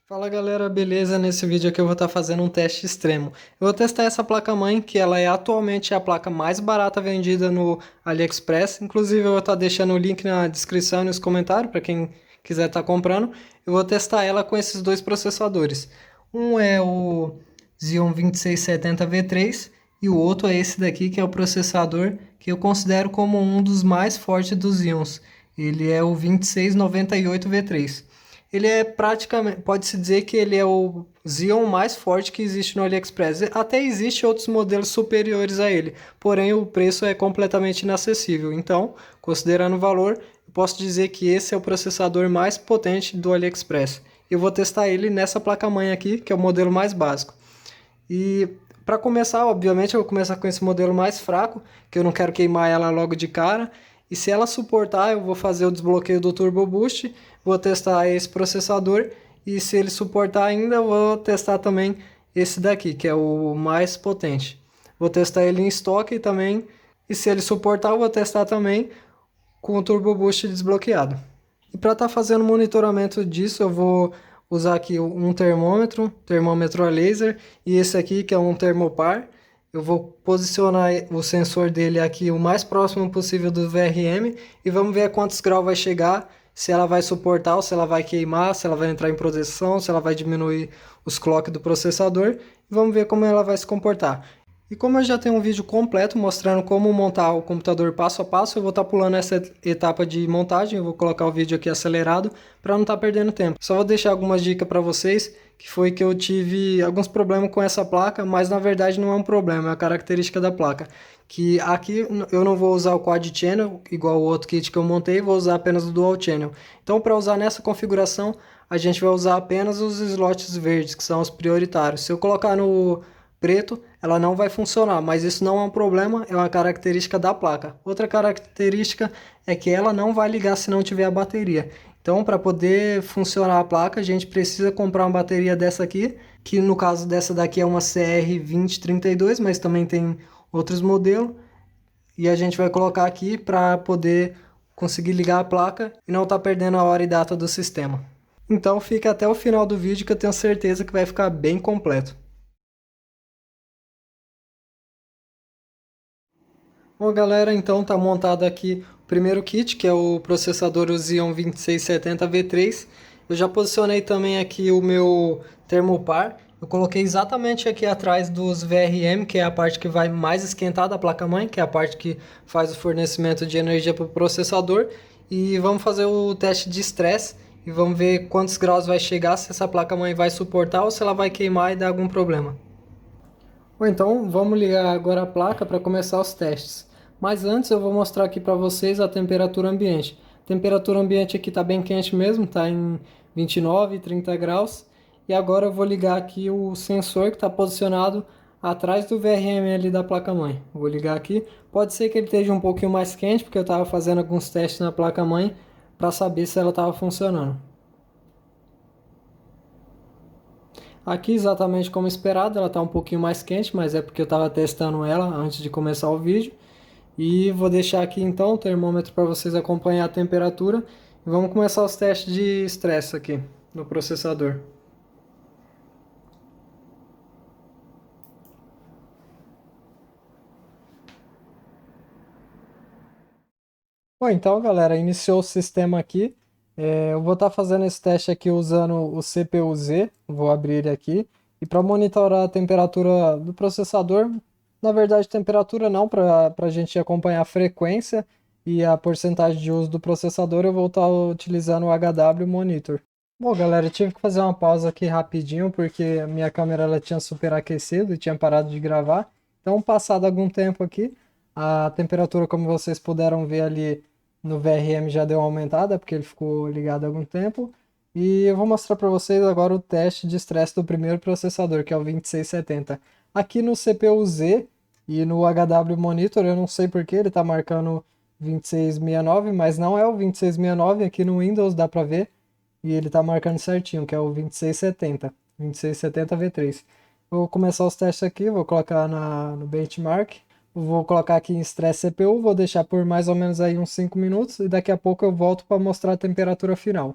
Fala galera, beleza? Nesse vídeo aqui eu vou estar fazendo um teste extremo. Eu vou testar essa placa-mãe, que ela é atualmente a placa mais barata vendida no AliExpress. Inclusive eu vou estar deixando o link na descrição e nos comentários para quem quiser estar comprando. Eu vou testar ela com esses dois processadores. Um é o Xeon 2670V3 e o outro é esse daqui, que é o processador que eu considero como um dos mais fortes dos Xeons. Ele é o 2698V3. Ele é praticamente, pode-se dizer que ele é o Xeon mais forte que existe no AliExpress. Até existe outros modelos superiores a ele, porém o preço é completamente inacessível. Então, considerando o valor, eu posso dizer que esse é o processador mais potente do AliExpress. Eu vou testar ele nessa placa-mãe aqui, que é o modelo mais básico. E para começar, obviamente, eu vou começar com esse modelo mais fraco, que eu não quero queimar ela logo de cara. E se ela suportar, eu vou fazer o desbloqueio do Turbo Boost, vou testar esse processador. E se ele suportar ainda, eu vou testar também esse daqui, que é o mais potente. Vou testar ele em estoque também. E se ele suportar, eu vou testar também com o Turbo Boost desbloqueado. E para estar fazendo monitoramento disso, eu vou usar aqui um termômetro a laser, e esse aqui que é um termopar. Eu vou posicionar o sensor dele aqui o mais próximo possível do VRM e vamos ver a quantos graus vai chegar, se ela vai suportar, ou se ela vai queimar, se ela vai entrar em proteção, se ela vai diminuir os clocks do processador, e vamos ver como ela vai se comportar. E como eu já tenho um vídeo completo mostrando como montar o computador passo a passo, eu vou estar pulando essa etapa de montagem, eu vou colocar o vídeo aqui acelerado para não estar perdendo tempo. Só vou deixar algumas dicas para vocês, que foi que eu tive alguns problemas com essa placa, mas na verdade não é um problema, é a característica da placa. Que aqui eu não vou usar o Quad Channel, igual o outro kit que eu montei, vou usar apenas o Dual Channel. Então para usar nessa configuração, a gente vai usar apenas os slots verdes, que são os prioritários. Se eu colocar no preto, ela não vai funcionar, mas isso não é um problema, é uma característica da placa. Outra característica é que ela não vai ligar se não tiver a bateria. Então, para poder funcionar a placa, a gente precisa comprar uma bateria dessa aqui, que no caso dessa daqui é uma CR2032, mas também tem outros modelos, e a gente vai colocar aqui para poder conseguir ligar a placa e não estar perdendo a hora e data do sistema. Então, fica até o final do vídeo que eu tenho certeza que vai ficar bem completo. Bom, galera, então tá montado aqui o primeiro kit, que é o processador Xeon 2670V3. Eu já posicionei também aqui o meu termopar. Eu coloquei exatamente aqui atrás dos VRM, que é a parte que vai mais esquentar da placa-mãe, que é a parte que faz o fornecimento de energia para o processador. E vamos fazer o teste de estresse e vamos ver quantos graus vai chegar, se essa placa-mãe vai suportar ou se ela vai queimar e dar algum problema. Ou então vamos ligar agora a placa para começar os testes. Mas antes eu vou mostrar aqui para vocês a temperatura ambiente. A temperatura ambiente aqui está bem quente mesmo, está em 29, 30 graus. E agora eu vou ligar aqui o sensor que está posicionado atrás do VRM ali da placa-mãe. Vou ligar aqui. Pode ser que ele esteja um pouquinho mais quente, porque eu estava fazendo alguns testes na placa-mãe para saber se ela estava funcionando. Aqui exatamente como esperado, ela está um pouquinho mais quente, mas é porque eu estava testando ela antes de começar o vídeo. E vou deixar aqui então o termômetro para vocês acompanhar a temperatura. E vamos começar os testes de estresse aqui no processador. Bom, então galera, iniciou o sistema aqui. Eu vou estar fazendo esse teste aqui usando o CPU-Z, vou abrir ele aqui. E para monitorar a temperatura do processador, na verdade temperatura não, para a gente acompanhar a frequência e a porcentagem de uso do processador, eu vou estar utilizando o HW Monitor. Bom galera, eu tive que fazer uma pausa aqui rapidinho, porque a minha câmera ela tinha superaquecido e tinha parado de gravar. Então, passado algum tempo aqui, a temperatura, como vocês puderam ver ali, no VRM já deu uma aumentada, porque ele ficou ligado há algum tempo. E eu vou mostrar para vocês agora o teste de estresse do primeiro processador, que é o 2670. Aqui no CPU-Z e no HW Monitor, eu não sei porque ele está marcando 2669, mas não é o 2669, aqui no Windows dá para ver. E ele está marcando certinho, que é o 2670, 2670V3. Vou começar os testes aqui, vou colocar no benchmark. Vou colocar aqui em estresse CPU, vou deixar por mais ou menos aí uns 5 minutos e daqui a pouco eu volto para mostrar a temperatura final.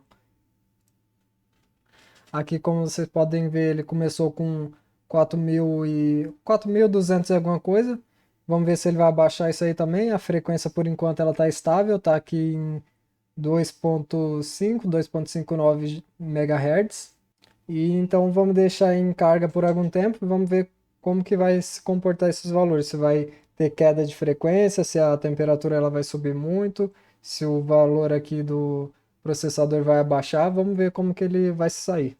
Aqui, como vocês podem ver, ele começou com 4.200 e alguma coisa. Vamos ver se ele vai abaixar isso aí também. A frequência, por enquanto, ela está estável, está aqui em 2.5, 2.59 MHz. E então vamos deixar em carga por algum tempo e vamos ver como que vai se comportar esses valores. Se vai ter queda de frequência, se a temperatura ela vai subir muito, se o valor aqui do processador vai abaixar, vamos ver como que ele vai se sair.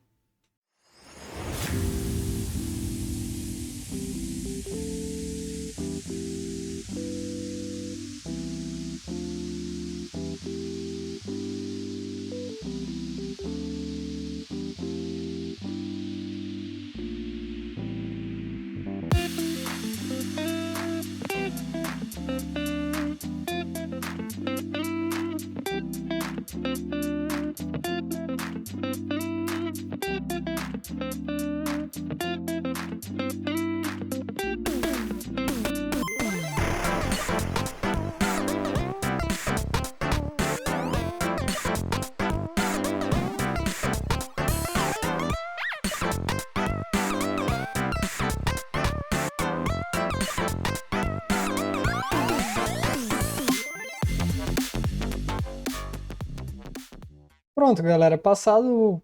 Pronto, galera, passado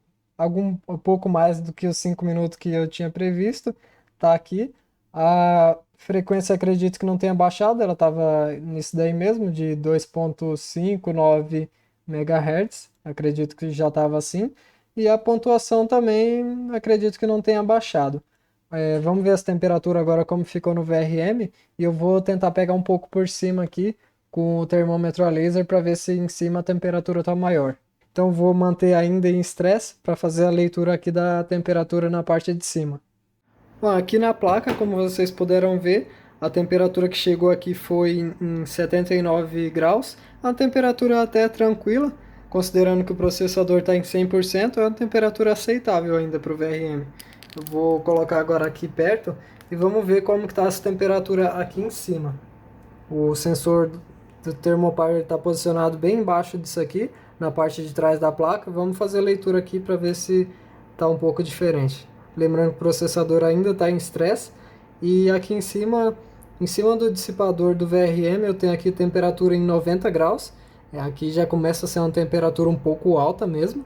um pouco mais do que os 5 minutos que eu tinha previsto, tá aqui. A frequência acredito que não tenha baixado, ela estava nisso daí mesmo, de 2.59 MHz, acredito que já estava assim. E a pontuação também acredito que não tenha baixado. Vamos ver essa temperatura agora como ficou no VRM, e eu vou tentar pegar um pouco por cima aqui com o termômetro a laser para ver se em cima a temperatura está maior. Então vou manter ainda em stress para fazer a leitura aqui da temperatura na parte de cima. Bom, aqui na placa, como vocês puderam ver, a temperatura que chegou aqui foi em 79 graus. A temperatura até tranquila, considerando que o processador está em 100%, é uma temperatura aceitável ainda para o VRM. Eu vou colocar agora aqui perto e vamos ver como está essa temperatura aqui em cima. O sensor do Thermopower está posicionado bem embaixo disso aqui, na parte de trás da placa. Vamos fazer a leitura aqui para ver se está um pouco diferente. Lembrando que o processador ainda está em stress. E aqui em cima do dissipador do VRM, eu tenho aqui temperatura em 90 graus. Aqui já começa a ser uma temperatura um pouco alta mesmo.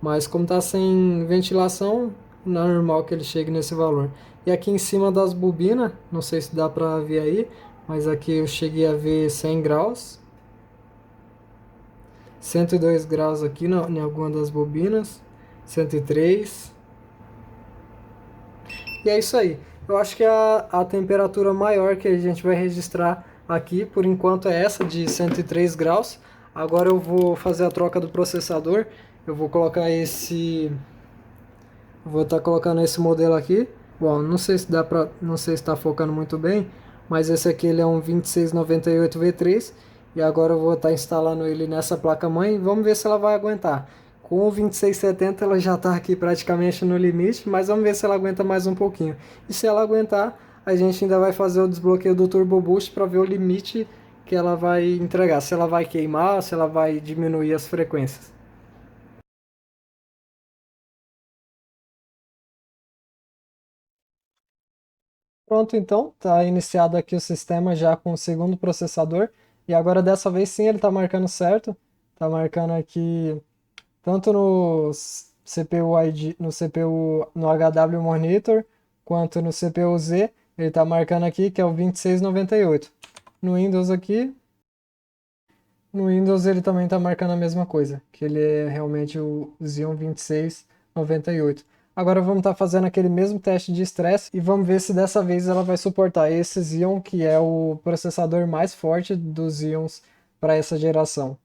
Mas como está sem ventilação, não é normal que ele chegue nesse valor. E aqui em cima das bobinas, não sei se dá para ver aí, mas aqui eu cheguei a ver 100 graus. 102 graus aqui em alguma das bobinas. 103. E é isso aí. Eu acho que a temperatura maior que a gente vai registrar aqui, por enquanto, é essa de 103 graus. Agora eu vou fazer a troca do processador. Eu vou colocar esse... Vou estar colocando esse modelo aqui. Bom, não sei se dá para, não sei se está focando muito bem, mas esse aqui ele é um 2698V3 e agora eu vou estar instalando ele nessa placa-mãe. Vamos ver se ela vai aguentar. Com o 2670 ela já está aqui praticamente no limite, mas vamos ver se ela aguenta mais um pouquinho. E se ela aguentar, a gente ainda vai fazer o desbloqueio do Turbo Boost para ver o limite que ela vai entregar. Se ela vai queimar, se ela vai diminuir as frequências. Pronto, então, está iniciado aqui o sistema já com o segundo processador. E agora dessa vez sim ele está marcando certo. Está marcando aqui tanto no CPU ID, no CPU no HW Monitor, quanto no CPU Z. Ele está marcando aqui que é o 2698. No Windows aqui, no Windows ele também está marcando a mesma coisa, que ele é realmente o Xeon 2698. Agora vamos estar fazendo aquele mesmo teste de estresse e vamos ver se dessa vez ela vai suportar esse Xeon, que é o processador mais forte dos Xeons para essa geração.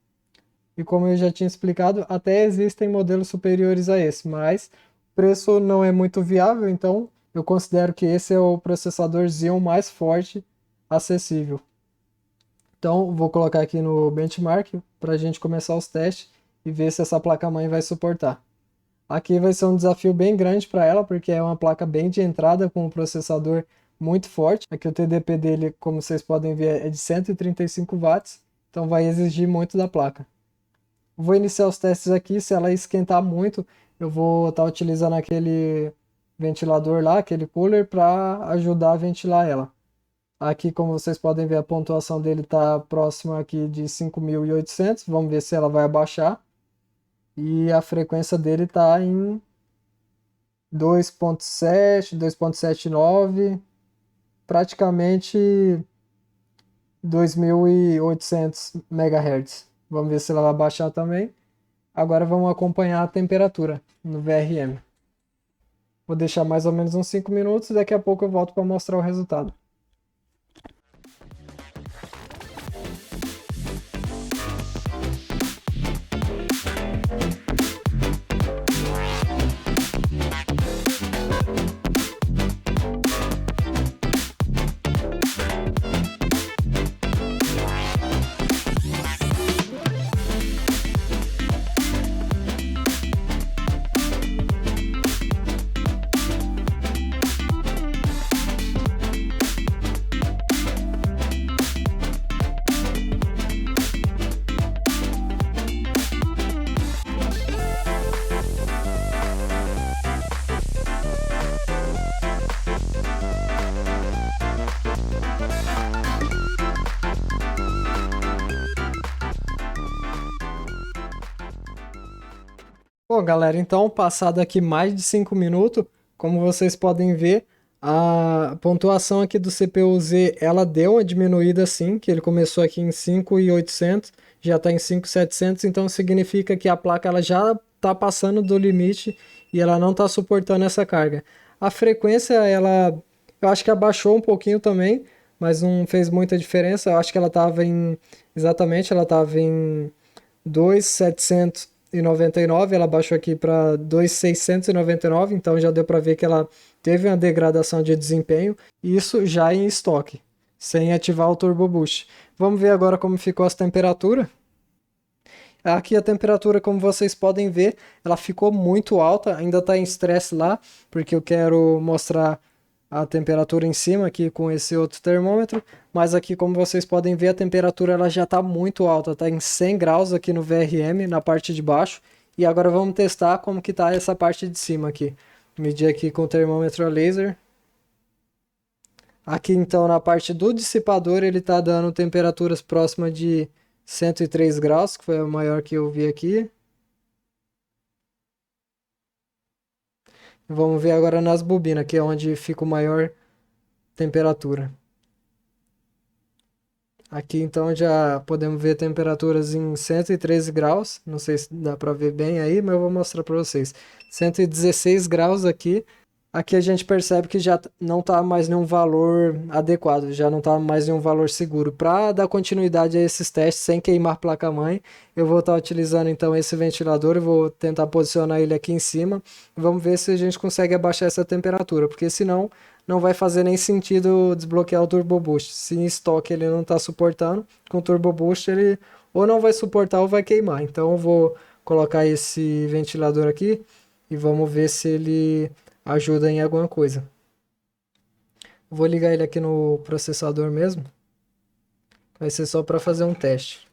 E como eu já tinha explicado, até existem modelos superiores a esse, mas o preço não é muito viável, então eu considero que esse é o processador Xeon mais forte acessível. Então, vou colocar aqui no benchmark para a gente começar os testes e ver se essa placa-mãe vai suportar. Aqui vai ser um desafio bem grande para ela, porque é uma placa bem de entrada com um processador muito forte. Aqui o TDP dele, como vocês podem ver, é de 135 watts, então vai exigir muito da placa. Vou iniciar os testes aqui, se ela esquentar muito, eu vou estar utilizando aquele ventilador lá, aquele cooler, para ajudar a ventilar ela. Aqui, como vocês podem ver, a pontuação dele está próxima aqui de 5.800. Vamos ver se ela vai abaixar. E a frequência dele está em 2.7, 2.79, praticamente 2.800 MHz. Vamos ver se ela vai baixar também. Agora vamos acompanhar a temperatura no VRM. Vou deixar mais ou menos uns 5 minutos e daqui a pouco eu volto para mostrar o resultado. Bom, galera, então, passado aqui mais de 5 minutos, como vocês podem ver, a pontuação aqui do CPU-Z, ela deu uma diminuída sim, que ele começou aqui em 5.800, já está em 5.700, então significa que a placa ela já está passando do limite e ela não está suportando essa carga. A frequência, eu acho que abaixou um pouquinho também, mas não fez muita diferença, eu acho que ela estava em 2.799, ela baixou aqui para 2.699, então já deu para ver que ela teve uma degradação de desempenho, isso já em estoque, sem ativar o Turbo Boost. Vamos ver agora como ficou as temperaturas. Aqui a temperatura, como vocês podem ver, ela ficou muito alta, ainda está em estresse lá, porque eu quero mostrar a temperatura em cima aqui com esse outro termômetro, mas aqui como vocês podem ver a temperatura ela já está muito alta, está em 100 graus aqui no VRM, na parte de baixo, e agora vamos testar como que está essa parte de cima aqui. Medir aqui com o termômetro a laser. Aqui então na parte do dissipador ele está dando temperaturas próximas de 103 graus, que foi a maior que eu vi aqui. Vamos ver agora nas bobinas, que é onde fica a maior temperatura. Aqui então já podemos ver temperaturas em 113 graus, não sei se dá para ver bem aí, mas eu vou mostrar para vocês. 116 graus aqui. Aqui a gente percebe que já não está mais em um valor adequado, já não está mais em um valor seguro. Para dar continuidade a esses testes sem queimar placa-mãe, eu vou estar utilizando então esse ventilador, eu vou tentar posicionar ele aqui em cima. Vamos ver se a gente consegue abaixar essa temperatura, porque senão não vai fazer nem sentido desbloquear o Turbo Boost. Se em estoque ele não está suportando, com o Turbo Boost ele ou não vai suportar ou vai queimar. Então eu vou colocar esse ventilador aqui e vamos ver se ele ajuda em alguma coisa. Vou ligar ele aqui no processador mesmo. Vai ser só para fazer um teste.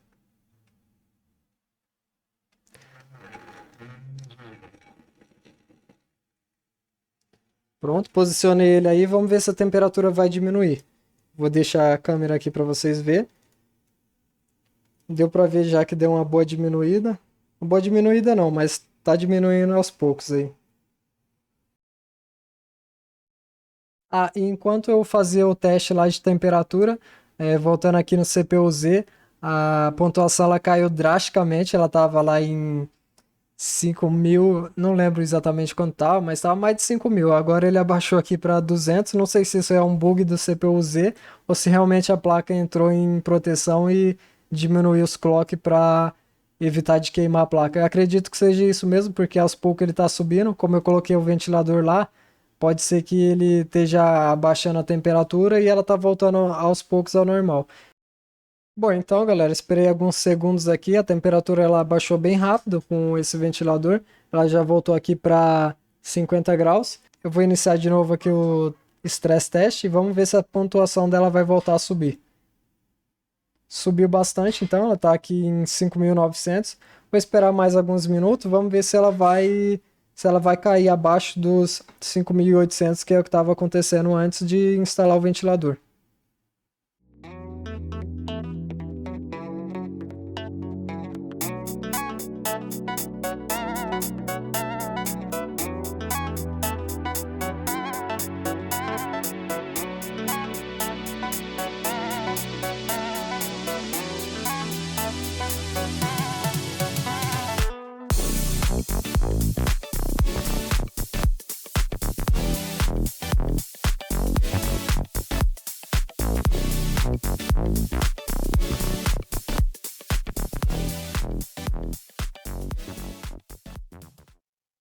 Pronto, posicionei ele aí, vamos ver se a temperatura vai diminuir. Vou deixar a câmera aqui para vocês verem. Deu para ver já que deu uma boa diminuída. Uma boa diminuída não, mas tá diminuindo aos poucos aí. Ah, e enquanto eu fazia o teste lá de temperatura, voltando aqui no CPU-Z, a pontuação ela caiu drasticamente, ela estava lá em 5.000, não lembro exatamente quanto estava, mas estava mais de 5.000. Agora ele abaixou aqui para 200, não sei se isso é um bug do CPU-Z ou se realmente a placa entrou em proteção e diminuiu os clock para evitar de queimar a placa. Eu acredito que seja isso mesmo, porque aos poucos ele está subindo, como eu coloquei o ventilador lá, pode ser que ele esteja abaixando a temperatura e ela está voltando aos poucos ao normal. Bom, então, galera, esperei alguns segundos aqui, a temperatura ela baixou bem rápido com esse ventilador, ela já voltou aqui para 50 graus. Eu vou iniciar de novo aqui o stress test e vamos ver se a pontuação dela vai voltar a subir. Subiu bastante, então, ela está aqui em 5.900. Vou esperar mais alguns minutos, vamos ver se ela vai se ela vai cair abaixo dos 5.800, que é o que estava acontecendo antes de instalar o ventilador.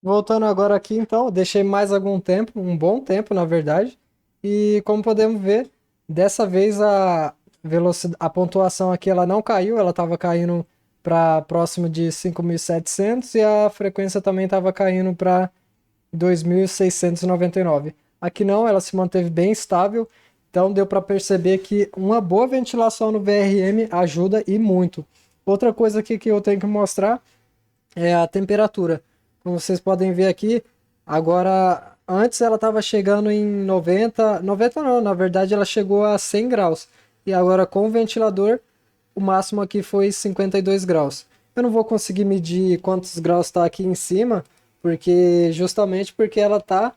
Voltando agora aqui, então, eu deixei mais algum tempo, um bom tempo, na verdade. E como podemos ver, dessa vez a pontuação aqui ela não caiu, ela estava caindo para próximo de 5.700 e a frequência também estava caindo para 2.699. Aqui não, ela se manteve bem estável, então deu para perceber que uma boa ventilação no VRM ajuda e muito. Outra coisa aqui que eu tenho que mostrar é a temperatura. Como vocês podem ver aqui, agora antes ela estava chegando em 90, 90 não, na verdade ela chegou a 100 graus. E agora com o ventilador, o máximo aqui foi 52 graus. Eu não vou conseguir medir quantos graus está aqui em cima, justamente porque ela está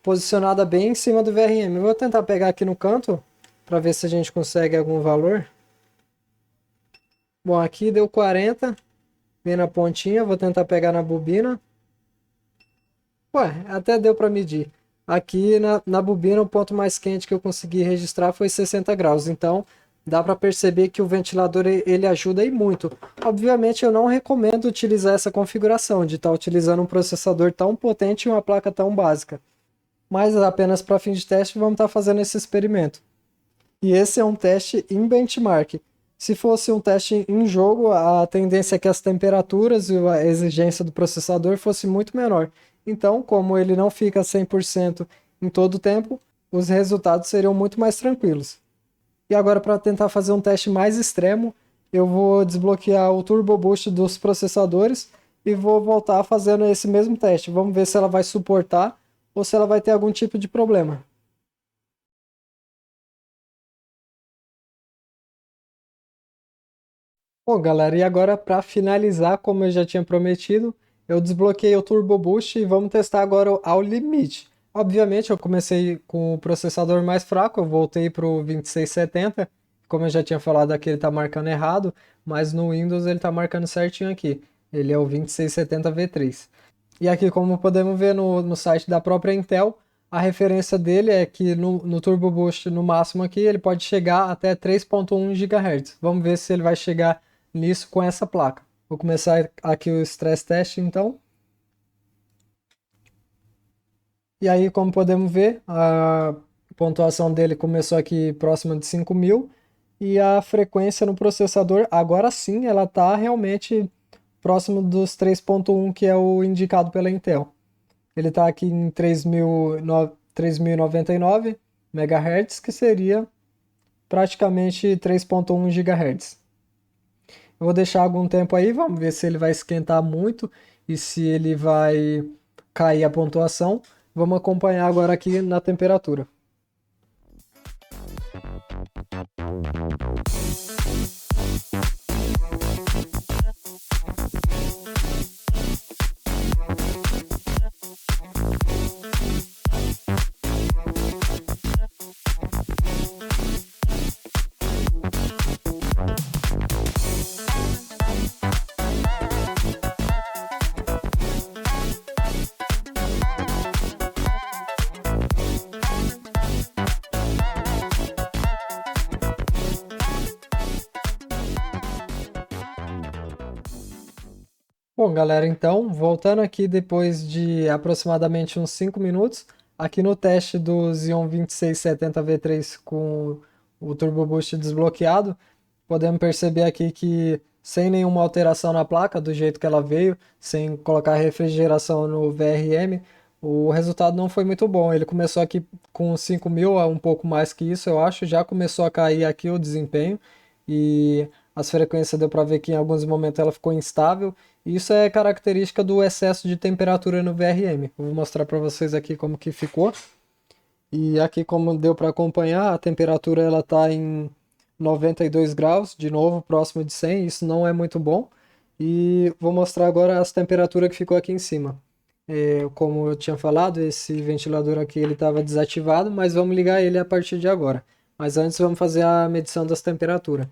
posicionada bem em cima do VRM. Eu vou tentar pegar aqui no canto para ver se a gente consegue algum valor. Bom, aqui deu 40, bem na pontinha, vou tentar pegar na bobina. Ué, até deu para medir. Aqui na bobina, o ponto mais quente que eu consegui registrar foi 60 graus. Então, dá para perceber que o ventilador ele ajuda aí muito. Obviamente, eu não recomendo utilizar essa configuração de estar utilizando um processador tão potente e uma placa tão básica. Mas apenas para fim de teste, vamos estar fazendo esse experimento. E esse é um teste em benchmark. Se fosse um teste em jogo, a tendência é que as temperaturas e a exigência do processador fosse muito menor. Então, como ele não fica 100% em todo o tempo, os resultados seriam muito mais tranquilos. E agora, para tentar fazer um teste mais extremo, eu vou desbloquear o Turbo Boost dos processadores e vou voltar fazendo esse mesmo teste. Vamos ver se ela vai suportar ou se ela vai ter algum tipo de problema. Bom, galera, e agora para finalizar, como eu já tinha prometido, eu desbloqueei o Turbo Boost e vamos testar agora ao limite. Obviamente, eu comecei com o processador mais fraco, eu voltei para o 2670, como eu já tinha falado aqui, ele está marcando errado, mas no Windows ele está marcando certinho aqui. Ele é o 2670 V3. E aqui, como podemos ver no site da própria Intel, a referência dele é que no Turbo Boost, no máximo aqui, ele pode chegar até 3.1 GHz. Vamos ver se ele vai chegar nisso com essa placa. Vou começar aqui o stress test, então. E aí, como podemos ver, a pontuação dele começou aqui próxima de 5.000 e a frequência no processador, agora sim, ela está realmente próximo dos 3.1, que é o indicado pela Intel. Ele está aqui em 3.099 MHz, que seria praticamente 3.1 GHz. Eu vou deixar algum tempo aí, vamos ver se ele vai esquentar muito e se ele vai cair a pontuação. Vamos acompanhar agora aqui na temperatura. Bom, galera, então, voltando aqui depois de aproximadamente uns 5 minutos, aqui no teste do Xeon 2670 V3 com o Turbo Boost desbloqueado, podemos perceber aqui que sem nenhuma alteração na placa, do jeito que ela veio, sem colocar refrigeração no VRM, o resultado não foi muito bom. Ele começou aqui com 5.000, um pouco mais que isso, eu acho, já começou a cair aqui o desempenho e as frequências deu para ver que em alguns momentos ela ficou instável Isso é característica do excesso de temperatura no VRM. Eu vou mostrar para vocês aqui como que ficou. E aqui como deu para acompanhar, a temperatura ela está em 92 graus, de novo, próximo de 100, isso não é muito bom. E vou mostrar agora as temperaturas que ficou aqui em cima. Como eu tinha falado, esse ventilador aqui ele estava desativado, mas vamos ligar ele a partir de agora. Mas antes vamos fazer a medição das temperaturas.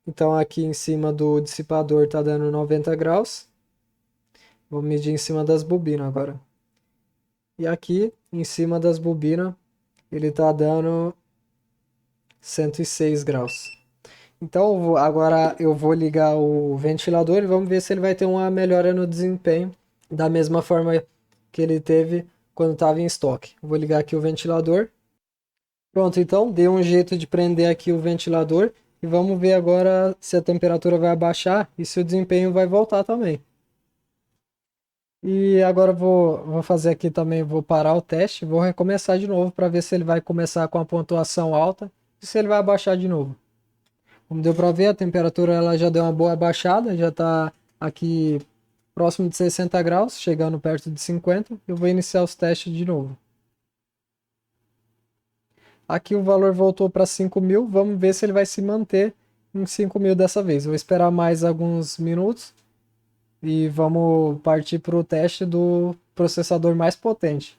Então aqui em cima do dissipador está dando 90 graus. Vou medir em cima das bobinas agora. E aqui em cima das bobinas ele está dando 106 graus. Então agora eu vou ligar o ventilador e vamos ver se ele vai ter uma melhora no desempenho da mesma forma que ele teve quando estava em estoque. Vou ligar aqui o ventilador. Pronto, então dei um jeito de prender aqui o ventilador e vamos ver agora se a temperatura vai abaixar e se o desempenho vai voltar também. E agora vou fazer aqui também, vou parar o teste, vou recomeçar de novo para ver se ele vai começar com a pontuação alta e se ele vai abaixar de novo. Como deu para ver, a temperatura ela já deu uma boa baixada, já está aqui próximo de 60 graus, chegando perto de 50. Eu vou iniciar os testes de novo. Aqui o valor voltou para 5.000, vamos ver se ele vai se manter em 5.000 dessa vez. Vou esperar mais alguns minutos e vamos partir para o teste do processador mais potente.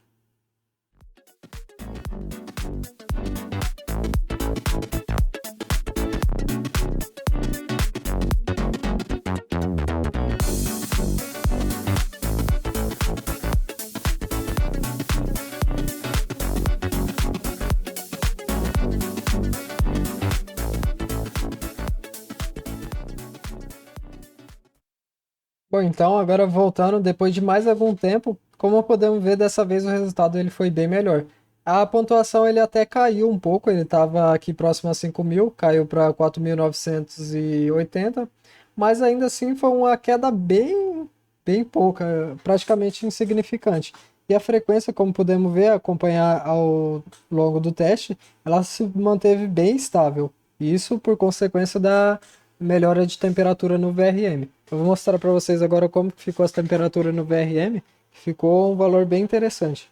Bom, então agora voltando, depois de mais algum tempo, como podemos ver, dessa vez o resultado ele foi bem melhor. A pontuação ele até caiu um pouco, ele estava aqui próximo a 5.000, caiu para 4.980, mas ainda assim foi uma queda bem pouca, praticamente insignificante. E a frequência, como podemos ver, acompanhar ao longo do teste, ela se manteve bem estável. Isso por consequência da melhora de temperatura no VRM. Eu vou mostrar para vocês agora como ficou as temperaturas no VRM, que ficou um valor bem interessante.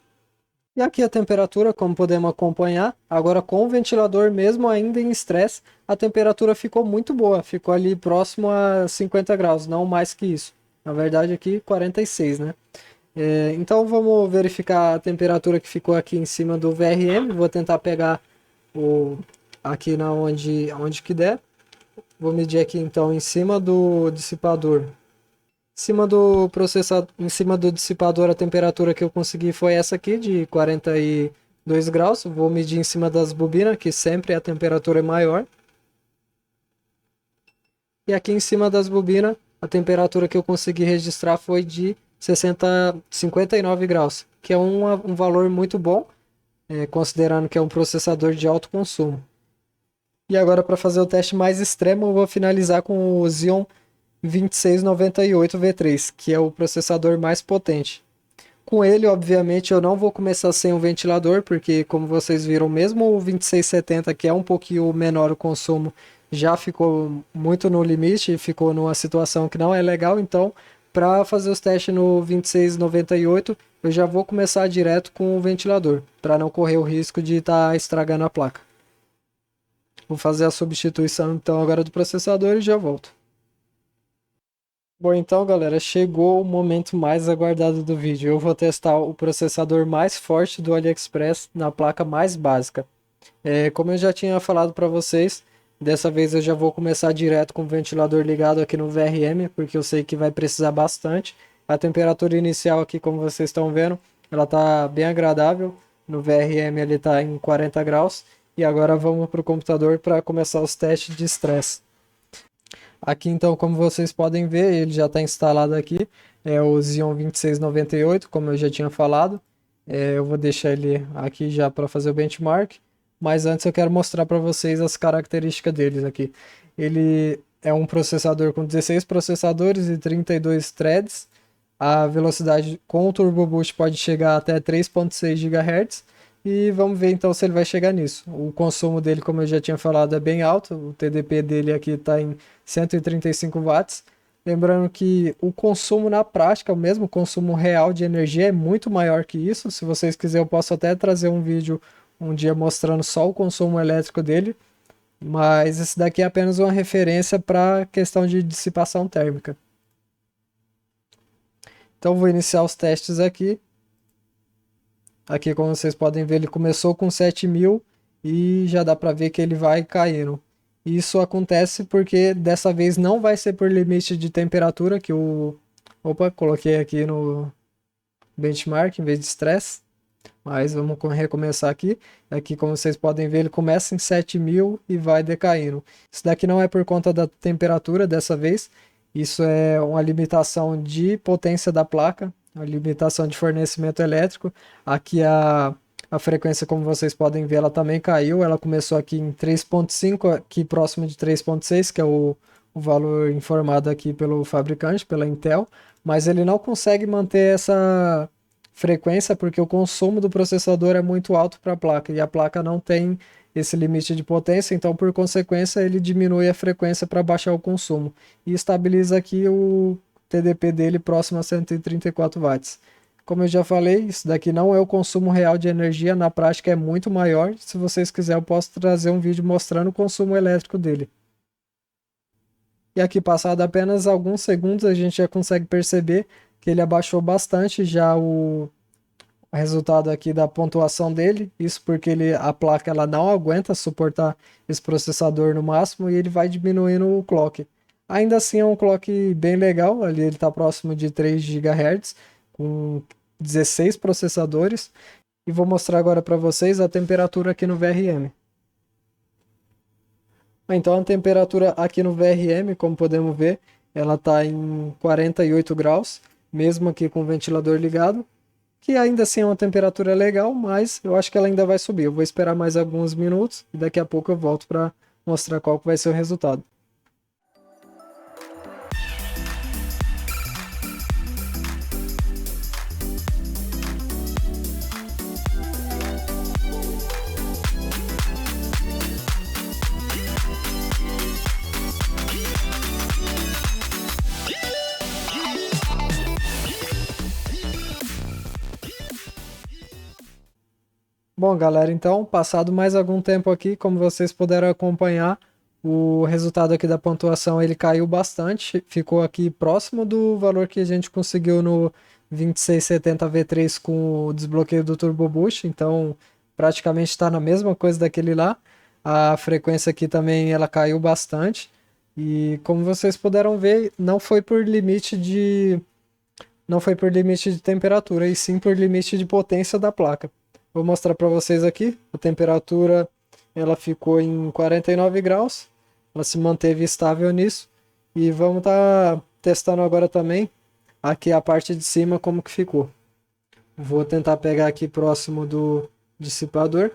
E aqui a temperatura, como podemos acompanhar, agora com o ventilador mesmo ainda em estresse, a temperatura ficou muito boa, ficou ali próximo a 50 graus, não mais que isso. Na verdade aqui 46, né? Então vamos verificar a temperatura que ficou aqui em cima do VRM, vou tentar pegar aqui onde que der. Vou medir aqui então em cima do dissipador. Em cima do dissipador, a temperatura que eu consegui foi essa aqui, de 42 graus. Vou medir em cima das bobinas, que sempre a temperatura é maior. E aqui em cima das bobinas, a temperatura que eu consegui registrar foi de 59 graus, que é um valor muito bom, considerando que é um processador de alto consumo. E agora, para fazer o teste mais extremo, eu vou finalizar com o Xeon 2698 V3, que é o processador mais potente. Com ele, obviamente, eu não vou começar sem o ventilador, porque como vocês viram, mesmo o 2670, que é um pouquinho menor o consumo, já ficou muito no limite, ficou numa situação que não é legal. Então, para fazer os testes no 2698, eu já vou começar direto com o ventilador, para não correr o risco de estar estragando a placa. Vou fazer a substituição então agora do processador e já volto. Bom, então galera, chegou o momento mais aguardado do vídeo. Eu vou testar o processador mais forte do AliExpress na placa mais básica. Como eu já tinha falado para vocês, dessa vez eu já vou começar direto com o ventilador ligado aqui no VRM, porque eu sei que vai precisar bastante. A temperatura inicial aqui, como vocês estão vendo, ela está bem agradável. No VRM ele está em 40 graus. E agora vamos para o computador para começar os testes de estresse. Aqui então, como vocês podem ver, ele já está instalado aqui. É o Xeon 2698, como eu já tinha falado. Eu vou deixar ele aqui já para fazer o benchmark. Mas antes eu quero mostrar para vocês as características deles aqui. Ele é um processador com 16 processadores e 32 threads. A velocidade com o Turbo Boost pode chegar até 3.6 GHz. e vamos ver então se ele vai chegar nisso. O consumo dele, como eu já tinha falado, é bem alto, o TDP dele aqui está em 135 watts. Lembrando que o consumo na prática, o mesmo consumo real de energia é muito maior que isso. Se vocês quiserem, eu posso até trazer um vídeo um dia mostrando só o consumo elétrico dele, mas esse daqui é apenas uma referência para a questão de dissipação térmica. Então vou iniciar os testes aqui. Aqui, como vocês podem ver, ele começou com 7.000 e já dá para ver que ele vai caindo. Isso acontece porque dessa vez não vai ser por limite de temperatura que o... Opa, coloquei aqui no benchmark em vez de stress. Mas vamos recomeçar aqui. Aqui, como vocês podem ver, ele começa em 7.000 e vai decaindo. Isso daqui não é por conta da temperatura dessa vez. Isso é uma limitação de potência da placa, uma limitação de fornecimento elétrico. Aqui a frequência, como vocês podem ver, ela também caiu. Ela começou aqui em 3.5, aqui próximo de 3.6, que é o valor informado aqui pelo fabricante, pela Intel. Mas ele não consegue manter essa frequência porque o consumo do processador é muito alto para a placa e a placa não tem esse limite de potência, então por consequência ele diminui a frequência para baixar o consumo e estabiliza aqui o TDP dele próximo a 134 watts. Como eu já falei, isso daqui não é o consumo real de energia, na prática é muito maior. Se vocês quiserem, eu posso trazer um vídeo mostrando o consumo elétrico dele. E aqui, passado apenas alguns segundos, a gente já consegue perceber que ele abaixou bastante já o resultado aqui da pontuação dele. Isso porque a placa ela não aguenta suportar esse processador no máximo e ele vai diminuindo o clock. Ainda assim é um clock bem legal, ali ele está próximo de 3 GHz, com 16 processadores. E vou mostrar agora para vocês a temperatura aqui no VRM. Então a temperatura aqui no VRM, como podemos ver, ela está em 48 graus, mesmo aqui com o ventilador ligado, que ainda assim é uma temperatura legal, mas eu acho que ela ainda vai subir. Eu vou esperar mais alguns minutos e daqui a pouco eu volto para mostrar qual que vai ser o resultado. Bom, galera, então, passado mais algum tempo aqui, como vocês puderam acompanhar, o resultado aqui da pontuação ele caiu bastante, ficou aqui próximo do valor que a gente conseguiu no 2670 V3 com o desbloqueio do Turbo Boost, então praticamente está na mesma coisa daquele lá. A frequência aqui também ela caiu bastante e como vocês puderam ver, não foi por limite de temperatura, e sim por limite de potência da placa. Vou mostrar para vocês aqui, a temperatura ela ficou em 49 graus, ela se manteve estável nisso, e vamos estar testando agora também aqui a parte de cima como que ficou. Vou tentar pegar aqui próximo do dissipador.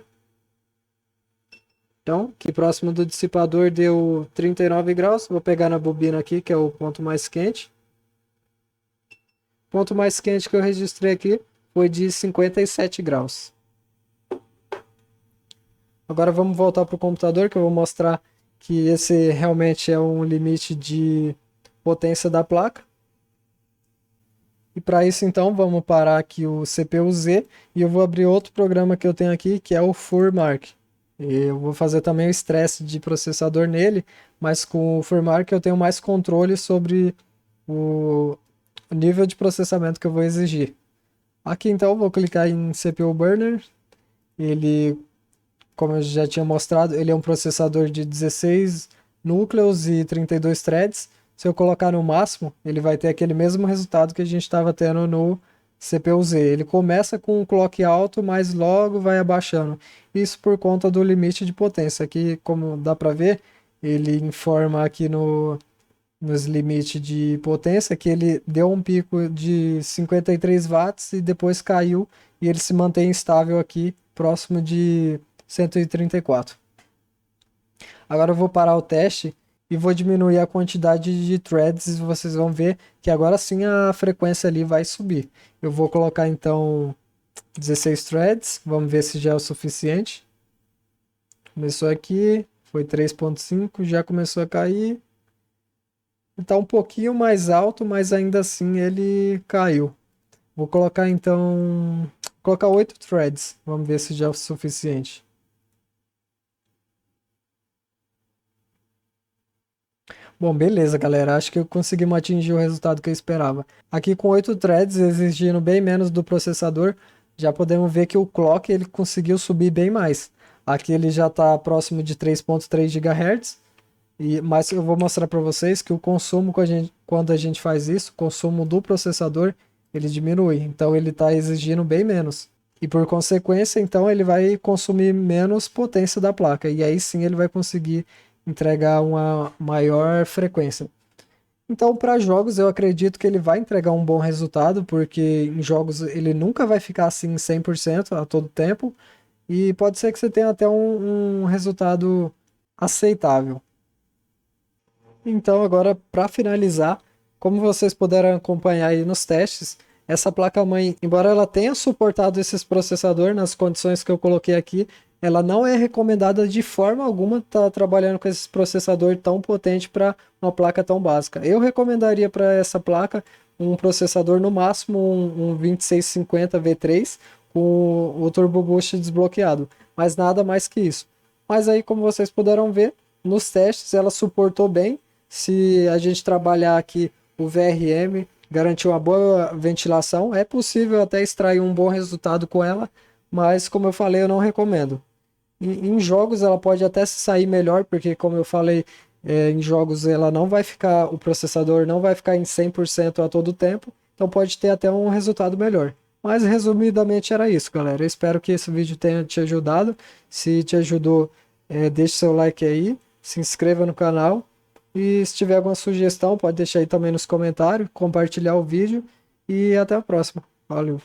Então, aqui próximo do dissipador deu 39 graus, vou pegar na bobina aqui, que é o ponto mais quente. O ponto mais quente que eu registrei aqui foi de 57 graus. Agora vamos voltar para o computador que eu vou mostrar que esse realmente é um limite de potência da placa. E para isso então vamos parar aqui o CPU-Z e eu vou abrir outro programa que eu tenho aqui que é o FurMark. Eu vou fazer também o estresse de processador nele, mas com o FurMark eu tenho mais controle sobre o nível de processamento que eu vou exigir. Aqui então eu vou clicar em CPU Burner. Ele, como eu já tinha mostrado, ele é um processador de 16 núcleos e 32 threads. Se eu colocar no máximo, ele vai ter aquele mesmo resultado que a gente estava tendo no CPU-Z. Ele começa com um clock alto, mas logo vai abaixando. Isso por conta do limite de potência. Aqui, como dá para ver, ele informa aqui nos limites de potência que ele deu um pico de 53 watts e depois caiu e ele se mantém estável aqui próximo de 134. Agora eu vou parar o teste e vou diminuir a quantidade de threads e vocês vão ver que agora sim a frequência ali vai subir. Eu vou colocar então 16 threads, vamos ver se já é o suficiente. Começou aqui, foi 3.5, já começou a cair. Está um pouquinho mais alto, mas ainda assim ele caiu. Vou colocar então, colocar 8 threads, vamos ver se já é o suficiente. Bom, beleza, galera. Acho que conseguimos atingir o resultado que eu esperava. Aqui com 8 threads, exigindo bem menos do processador, já podemos ver que o clock ele conseguiu subir bem mais. Aqui ele já está próximo de 3.3 GHz, mas eu vou mostrar para vocês que o consumo quando a gente faz isso, o consumo do processador, ele diminui. Então ele está exigindo bem menos. E por consequência, então ele vai consumir menos potência da placa. E aí sim ele vai conseguir entregar uma maior frequência. Então, para jogos, eu acredito que ele vai entregar um bom resultado, porque em jogos ele nunca vai ficar assim 100% a todo tempo, e pode ser que você tenha até um resultado aceitável. Então, agora, para finalizar, como vocês puderam acompanhar aí nos testes, essa placa-mãe, embora ela tenha suportado esses processadores nas condições que eu coloquei aqui, ela não é recomendada de forma alguma estar trabalhando com esse processador tão potente para uma placa tão básica. Eu recomendaria para essa placa um processador no máximo um 2650 V3 com o Turbo Boost desbloqueado, mas nada mais que isso. Mas aí, como vocês puderam ver, nos testes ela suportou bem. Se a gente trabalhar aqui o VRM, garantir uma boa ventilação, é possível até extrair um bom resultado com ela, mas como eu falei, eu não recomendo. Em jogos ela pode até se sair melhor, porque como eu falei, em jogos ela não vai ficar, o processador não vai ficar em 100% a todo tempo, então pode ter até um resultado melhor. Mas resumidamente era isso, galera. Eu espero que esse vídeo tenha te ajudado. Se te ajudou, deixe seu like aí, se inscreva no canal. E se tiver alguma sugestão, pode deixar aí também nos comentários, compartilhar o vídeo e até a próxima. Valeu!